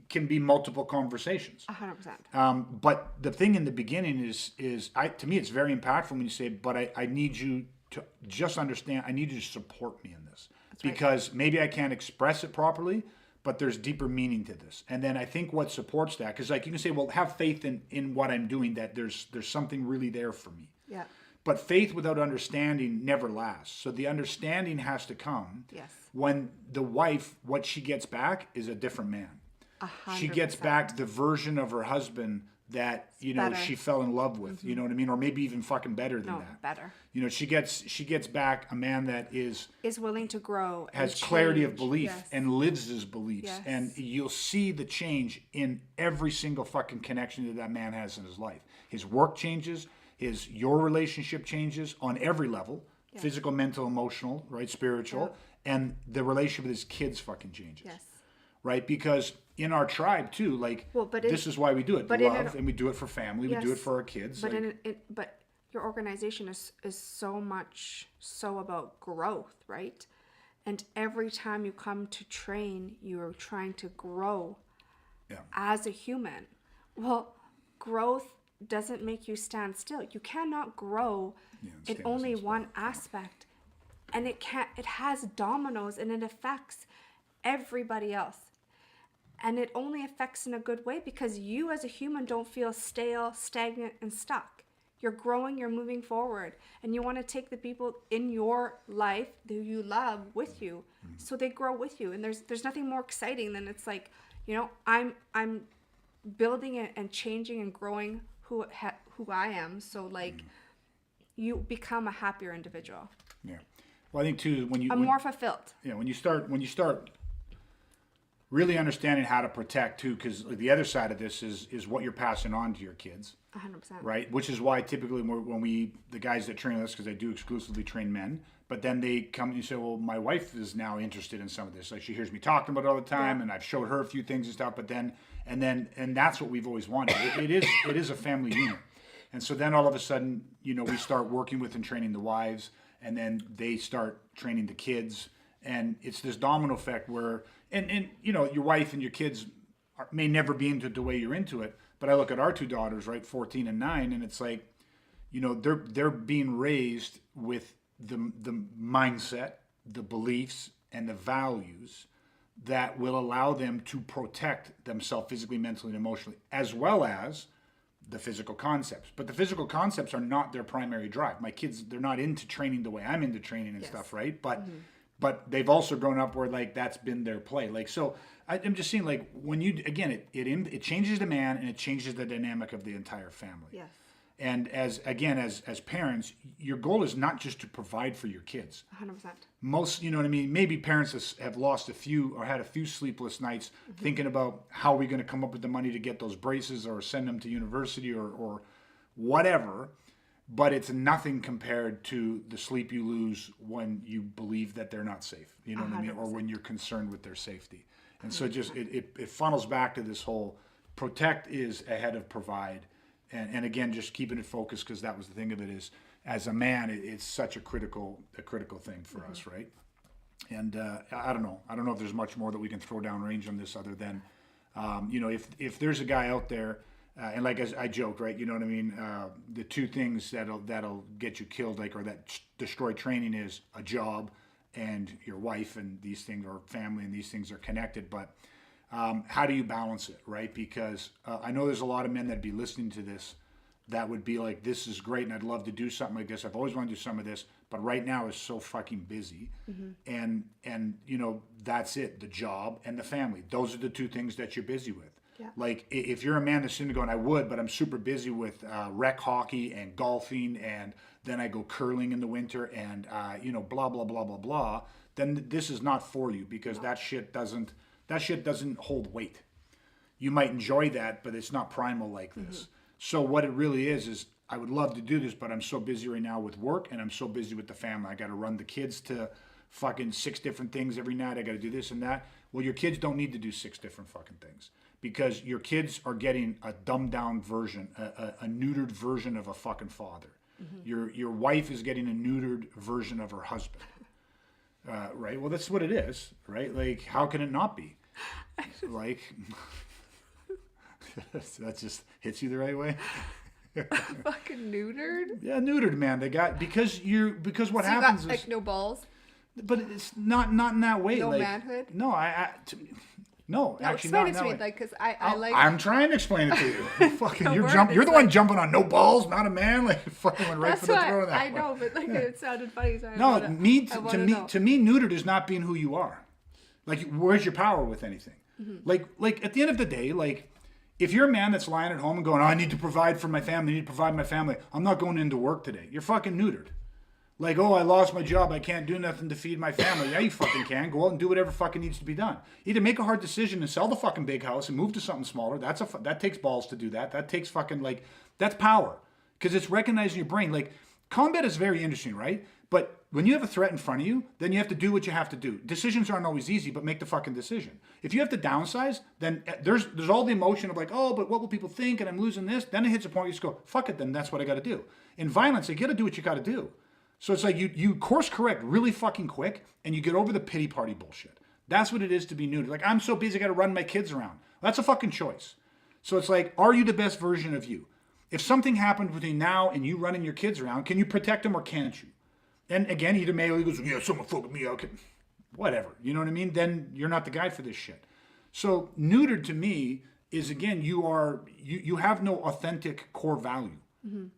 Speaker 1: can be multiple conversations.
Speaker 2: 100%.
Speaker 1: But the thing in the beginning is to me, it's very impactful when you say, but I need you to just understand, I need you to support me in this.
Speaker 2: right.
Speaker 1: Because maybe I can't express it properly, but there's deeper meaning to this. And then I think what supports that, because like you can say, well, have faith in what I'm doing, that there's something really there for me.
Speaker 2: Yeah.
Speaker 1: But faith without understanding never lasts. So the understanding has to come
Speaker 2: Yes.
Speaker 1: when the wife, what she gets back is a different man.
Speaker 2: 100%.
Speaker 1: She gets back the version of her husband that
Speaker 2: better.
Speaker 1: she fell in love with. You know what I mean? Or maybe even fucking better than
Speaker 2: No,
Speaker 1: that.
Speaker 2: better.
Speaker 1: She gets back a man that is
Speaker 2: willing to grow.
Speaker 1: has
Speaker 2: and
Speaker 1: clarity of
Speaker 2: change.
Speaker 1: belief
Speaker 2: Yes.
Speaker 1: and lives his beliefs.
Speaker 2: Yes.
Speaker 1: And you'll see the change in every single fucking connection that man has in his life. His work changes, your relationship changes on every level, physical, mental, emotional, right, spiritual, and the relationship with his kids fucking changes.
Speaker 2: Yes.
Speaker 1: Right? Because in our tribe too, like, this is why we do it. Love, and we do it for family, we do it for our kids.
Speaker 2: But
Speaker 1: like,
Speaker 2: but your organization is so about growth, right? And every time you come to train, you're trying to grow as a human. Well, growth doesn't make you stand still. You cannot grow in
Speaker 1: stand
Speaker 2: only
Speaker 1: still.
Speaker 2: one aspect. And it has dominoes, and it affects everybody else. And it only affects in a good way because you as a human don't feel stale, stagnant, and stuck. You're growing, you're moving forward, and you want to take the people in your life who you love with you, so they grow with you. And there's nothing more exciting than it's like, I'm building it and changing and growing who I am. So like, you become a happier individual.
Speaker 1: Yeah. Well, I think too
Speaker 2: I'm more fulfilled.
Speaker 1: Yeah, when you start really understanding how to protect too, because the other side of this is what you're passing on to your kids.
Speaker 2: 100%.
Speaker 1: Right, which is why typically when the guys that train us, because I do exclusively train men, but then they come and you say, well, my wife is now interested in some of this. Like she hears me talking about it all the time, and I've showed her a few things and stuff. But then that's what we've always wanted. It is a family unit, and so then all of a sudden, we start working with and training the wives, and then they start training the kids, and it's this domino effect where and your wife and your kids may never be into it the way you're into it. But I look at our two daughters, right, 14 and 9, and it's like, they're being raised with the mindset, the beliefs, and the values that will allow them to protect themselves physically, mentally, and emotionally, as well as the physical concepts. But the physical concepts are not their primary drive. My kids, they're not into training the way I'm into training and stuff, right? But they've also grown up where like that's been their play. Like so, I'm just seeing like when you again it changes the man and it changes the dynamic of the entire family.
Speaker 2: Yes.
Speaker 1: And as parents, your goal is not just to provide for your kids.
Speaker 2: 100%.
Speaker 1: Most, you know what I mean? Maybe parents have lost a few or had a few sleepless nights thinking about how are we going to come up with the money to get those braces or send them to university or whatever. But it's nothing compared to the sleep you lose when you believe that they're not safe. You know what I mean? Or when you're concerned with their safety. And so just it funnels back to this whole protect is ahead of provide. And again, just keeping it focused because that was the thing of it is as a man, it's such a critical thing for us, right? And I don't know. I don't know if there's much more that we can throw down range on this other than, if there's a guy out there, and like as I joked, right? You know what I mean? The two things that'll get you killed, like or that destroy training is a job and your wife, and these things or family, and these things are connected. But how do you balance it, right? Because I know there's a lot of men that'd be listening to this that would be like, this is great, and I'd love to do something like this. I've always wanted to do some of this, but right now is so fucking busy, and that's it. The job and the family; those are the two things that you're busy with.
Speaker 2: Yeah.
Speaker 1: Like if you're a man that's sitting there going, I would, but I'm super busy with rec hockey and golfing, and then I go curling in the winter, and blah blah blah blah blah. Then this is not for you because that shit doesn't hold weight. You might enjoy that, but it's not primal like this. So what it really is I would love to do this, but I'm so busy right now with work, and I'm so busy with the family. I got to run the kids to fucking 6 different things every night. I got to do this and that. Well, your kids don't need to do 6 different fucking things. Because your kids are getting a dumbed down version, a neutered version of a fucking father. Your wife is getting a neutered version of her husband. Right? Well, that's what it is, right? Like, how can it not be? Like, that just hits you the right way.
Speaker 2: Fucking neutered?
Speaker 1: Yeah, neutered, man. They got because what
Speaker 2: So
Speaker 1: happens
Speaker 2: you got, like, no balls?
Speaker 1: But it's not in that way.
Speaker 2: No
Speaker 1: like,
Speaker 2: manhood?
Speaker 1: No, No, actually
Speaker 2: explain
Speaker 1: not.
Speaker 2: it to me, like, because I like.
Speaker 1: I'm trying to explain it to you. Fucking,
Speaker 2: The
Speaker 1: you're
Speaker 2: word
Speaker 1: You're
Speaker 2: is
Speaker 1: the one jumping on no balls, not a man. Like fucking went right
Speaker 2: That's
Speaker 1: for the
Speaker 2: what
Speaker 1: throat of that.
Speaker 2: I know, but like it sounded funny. So
Speaker 1: No,
Speaker 2: to me,
Speaker 1: neutered is not being who you are. Like, where's your power with anything? Like at the end of the day, like if you're a man that's lying at home and going, I need to provide for my family, I need to provide my family. I'm not going into work today. You're fucking neutered. Like, I lost my job. I can't do nothing to feed my family. Yeah, you fucking can. Go out and do whatever fucking needs to be done. Either make a hard decision and sell the fucking big house and move to something smaller. That takes balls to do that. That takes fucking, that's power. Because it's recognizing your brain. Like, combat is very interesting, right? But when you have a threat in front of you, then you have to do what you have to do. Decisions aren't always easy, but make the fucking decision. If you have to downsize, then there's all the emotion of like, but what will people think? And I'm losing this. Then it hits a point where you just go, fuck it, then that's what I got to do. In violence, you got to do what you got to do. So it's like you course correct really fucking quick and you get over the pity party bullshit. That's what it is to be neutered. Like, I'm so busy, I got to run my kids around. That's a fucking choice. So it's like, are you the best version of you? If something happened between now and you running your kids around, can you protect them or can't you? And again, either male, he goes, yeah, someone fuck with me, okay. Whatever, you know what I mean? Then you're not the guy for this shit. So neutered to me is, again, you have no authentic core value.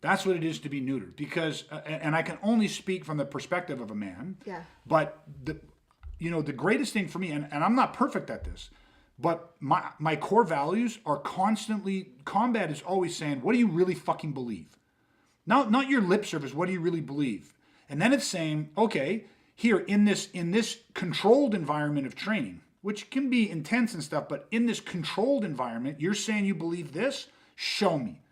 Speaker 1: That's what it is to be neutered. Because, and I can only speak from the perspective of a man.
Speaker 2: Yeah.
Speaker 1: But the greatest thing for me, and I'm not perfect at this, but my core values are constantly, combat is always saying, what do you really fucking believe? Not your lip service, what do you really believe? And then it's saying, okay, here in this controlled environment of training, which can be intense and stuff, but in this controlled environment, you're saying you believe this, show me.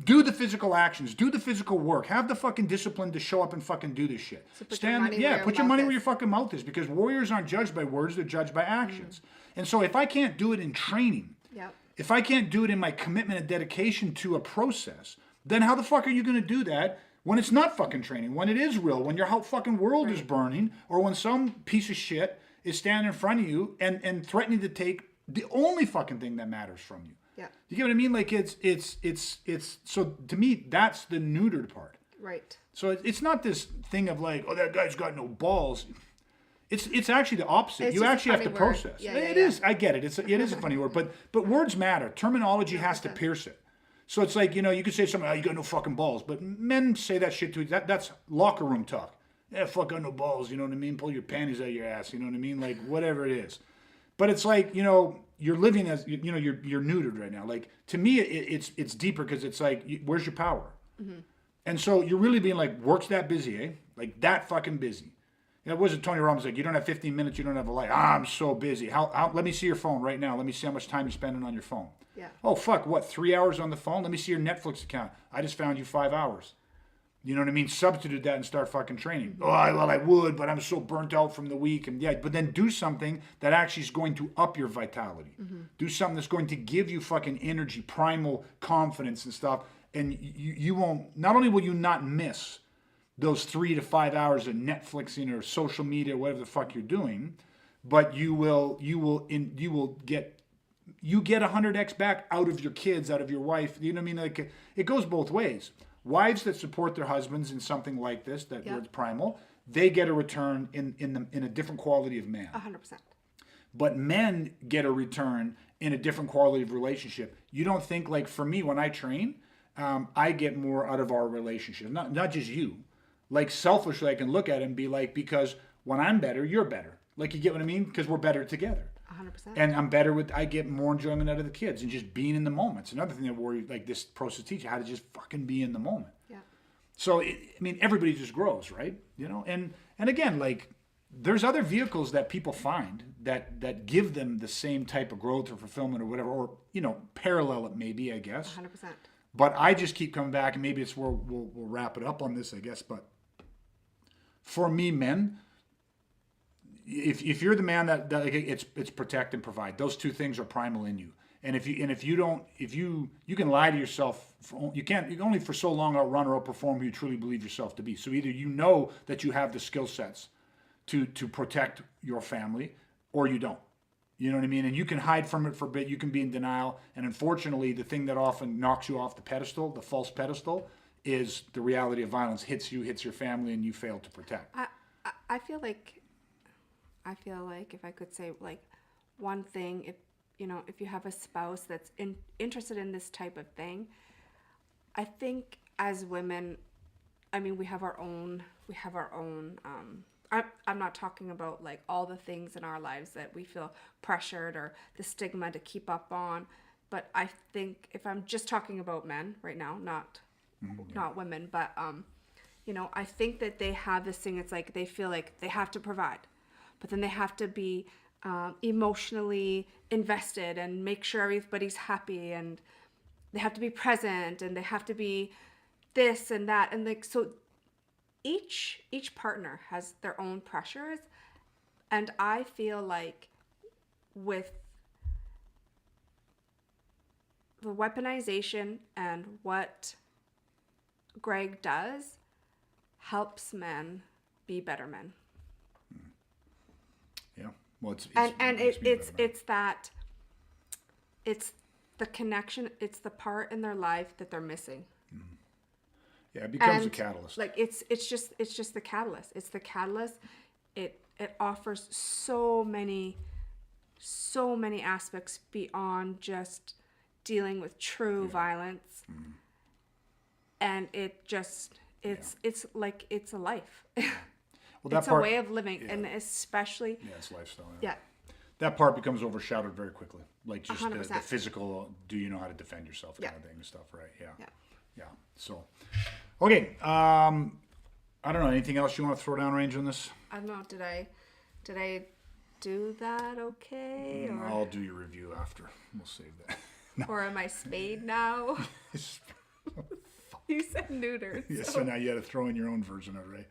Speaker 1: Do the physical actions, do the physical work, have the fucking discipline to show up and fucking do this shit.
Speaker 2: So put your money where
Speaker 1: put
Speaker 2: your
Speaker 1: your money
Speaker 2: mouth
Speaker 1: where
Speaker 2: is.
Speaker 1: your fucking mouth is, because warriors aren't judged by words, they're judged by actions. And so if I can't do it in training,
Speaker 2: Yep.
Speaker 1: if I can't do it in my commitment and dedication to a process, then how the fuck are you going to do that when it's not fucking training, when it is real, when your whole fucking world is burning, or when some piece of shit is standing in front of you and threatening to take the only fucking thing that matters from you.
Speaker 2: Yeah.
Speaker 1: You get what I mean? Like it's so to me that's the neutered part.
Speaker 2: Right.
Speaker 1: So it's not this thing of like, oh, that guy's got no balls. It's actually the opposite.
Speaker 2: It's
Speaker 1: You
Speaker 2: just a
Speaker 1: actually have to
Speaker 2: funny word.
Speaker 1: process.
Speaker 2: Yeah,
Speaker 1: It
Speaker 2: yeah.
Speaker 1: is. I get it. It is a funny word, but words matter. Terminology has to pierce it. So it's like, you could say something, oh, you got no fucking balls. But men say that shit to that's locker room talk. Yeah, fuck, got no balls, you know what I mean? Pull your panties out of your ass, you know what I mean? Like, whatever it is. But it's like, you're living as, you're neutered right now. Like, to me, it's deeper because it's like, where's your power? Mm-hmm. And so you're really being like, work's that busy, eh? Like, that fucking busy. Was it Tony Robbins like, you don't have 15 minutes, you don't have a life. I'm so busy. How? Let me see your phone right now. Let me see how much time you're spending on your phone.
Speaker 2: Yeah.
Speaker 1: Oh, fuck, what, 3 hours on the phone? Let me see your Netflix account. I just found you 5 hours. You know what I mean? Substitute that and start fucking training. Oh, I would, but I'm so burnt out from the week. And yeah, but then do something that actually is going to up your vitality. Do something that's going to give you fucking energy, primal confidence and stuff. And you won't, not only will you not miss those 3 to 5 hours of Netflixing or social media, whatever the fuck you're doing, but you get 100x back out of your kids, out of your wife. You know what I mean? Like, it goes both ways. Wives that support their husbands in something like this, that where it's primal, they get a return in a different quality of man.
Speaker 2: 100%.
Speaker 1: But men get a return in a different quality of relationship. You don't think, like, for me, when I train, I get more out of our relationship. Not just you. Like, selfishly, I can look at it and be like, because when I'm better, you're better. Like, you get what I mean? Because we're better together.
Speaker 2: 100%.
Speaker 1: And I get more enjoyment out of the kids and just being in the moment. It's another thing that worries, like this process teacher, how to just fucking be in the moment.
Speaker 2: Yeah.
Speaker 1: So, everybody just grows, right? And again, like, there's other vehicles that people find that give them the same type of growth or fulfillment or whatever, or, parallel it maybe, I guess.
Speaker 2: 100%.
Speaker 1: But I just keep coming back, and maybe it's where we'll wrap it up on this, I guess. But for me, men, if you're the man that it's protect and provide. Those two things are primal in you. And if you can lie to yourself, you can only for so long outrun or outperform who you truly believe yourself to be. So either you know that you have the skill sets to protect your family, or you don't. You know what I mean? And you can hide from it for a bit. You can be in denial. And unfortunately, the thing that often knocks you off the pedestal, the false pedestal, is the reality of violence hits you, hits your family, and you fail to protect.
Speaker 2: I feel like if I could say, like, one thing, if you have a spouse that's interested in this type of thing, I think as women, we have our own. I'm not talking about like all the things in our lives that we feel pressured or the stigma to keep up on, but I think if I'm just talking about men right now, not women, but I think that they have this thing. It's like they feel like they have to provide, but then they have to be emotionally invested and make sure everybody's happy, and they have to be present, and they have to be this and that, and like so. Each partner has their own pressures, and I feel like with the weaponization and what Greg does helps men be better men.
Speaker 1: Yeah, well,
Speaker 2: it's the connection, it's the part in their life that they're missing.
Speaker 1: Yeah, it becomes a catalyst.
Speaker 2: Like it's just the catalyst. It's the catalyst. It offers so many aspects beyond just dealing with true violence. and it's like it's a life.
Speaker 1: Well, that
Speaker 2: It's a way of living, and especially
Speaker 1: it's lifestyle.
Speaker 2: yeah.
Speaker 1: That part becomes overshadowed very quickly. Like just the
Speaker 2: 100%.
Speaker 1: physical, do you know how to defend yourself kind of thing and stuff, right? Yeah.
Speaker 2: Yeah.
Speaker 1: Yeah. So, okay. I don't know. Anything else you want to throw down range on this?
Speaker 2: I don't know. Did I do that okay? Or,
Speaker 1: I'll do your review after. We'll save that.
Speaker 2: or am I spayed now? You said neutered.
Speaker 1: Yeah, so now you had to throw in your own version of it, right?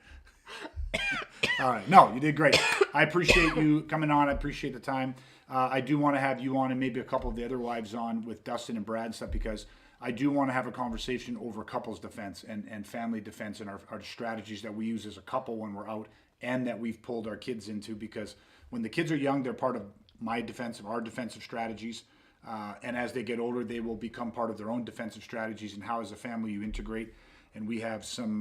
Speaker 1: All right. No, you did great. I appreciate you coming on. I appreciate the time. I do want to have you on and maybe a couple of the other wives on with Dustin and Brad and stuff, because I do want to have a conversation over couples defense and family defense and our strategies that we use as a couple when we're out and that we've pulled our kids into, because when the kids are young, they're part of our defensive strategies. And as they get older, they will become part of their own defensive strategies and how as a family you integrate. And we have some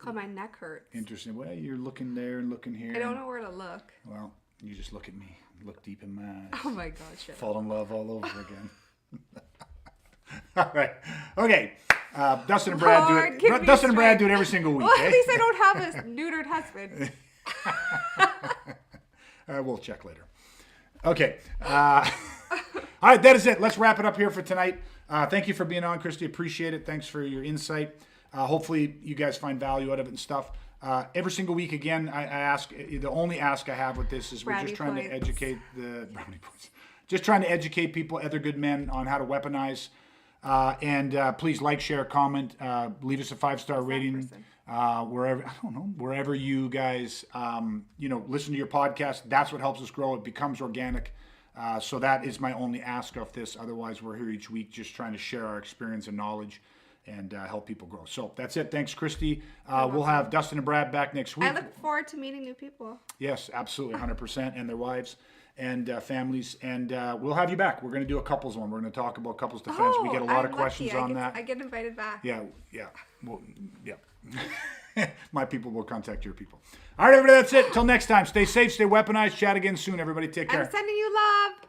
Speaker 2: God, my neck hurts.
Speaker 1: interesting. Well, you're looking there and looking here.
Speaker 2: I don't know where to look.
Speaker 1: Well, you just look at me. Look deep in my eyes.
Speaker 2: Oh my gosh. Shit.
Speaker 1: Fall in love all over again. All right. Okay. Dustin and Brad
Speaker 2: Lord,
Speaker 1: do
Speaker 2: give
Speaker 1: it.
Speaker 2: me
Speaker 1: Dustin and Brad
Speaker 2: strength.
Speaker 1: do it every single week.
Speaker 2: Well,
Speaker 1: Eh?
Speaker 2: at least I don't have a neutered husband.
Speaker 1: We'll check later. Okay. All right. That is it. Let's wrap it up here for tonight. Thank you for being on, Christy. Appreciate it. Thanks for your insight. Hopefully you guys find value out of it and stuff. Every single week, again, I ask, the only ask I have with this is we're
Speaker 2: Brownie
Speaker 1: just trying to
Speaker 2: points.
Speaker 1: educate the brownie points. Just trying to educate people, other good men, on how to weaponize. And please like, share, comment, leave us a 5-star rating wherever you guys listen to your podcast. That's what helps us grow. It becomes organic. So that is my only ask of this. Otherwise, we're here each week just trying to share our experience and knowledge and help people grow. So that's it. Thanks, Christy. We'll have Dustin and Brad back next week.
Speaker 2: I look forward to meeting new people.
Speaker 1: Yes, absolutely, 100%, and their wives and families. And we'll have you back. We're going to do a couples one. We're going to talk about couples defense. We get a lot of questions on that.
Speaker 2: I get invited back.
Speaker 1: Yeah. Well, yeah. My people will contact your people. All right, everybody, that's it. Until next time, stay safe, stay weaponized. Chat again soon, everybody. Take care.
Speaker 2: I'm sending you love.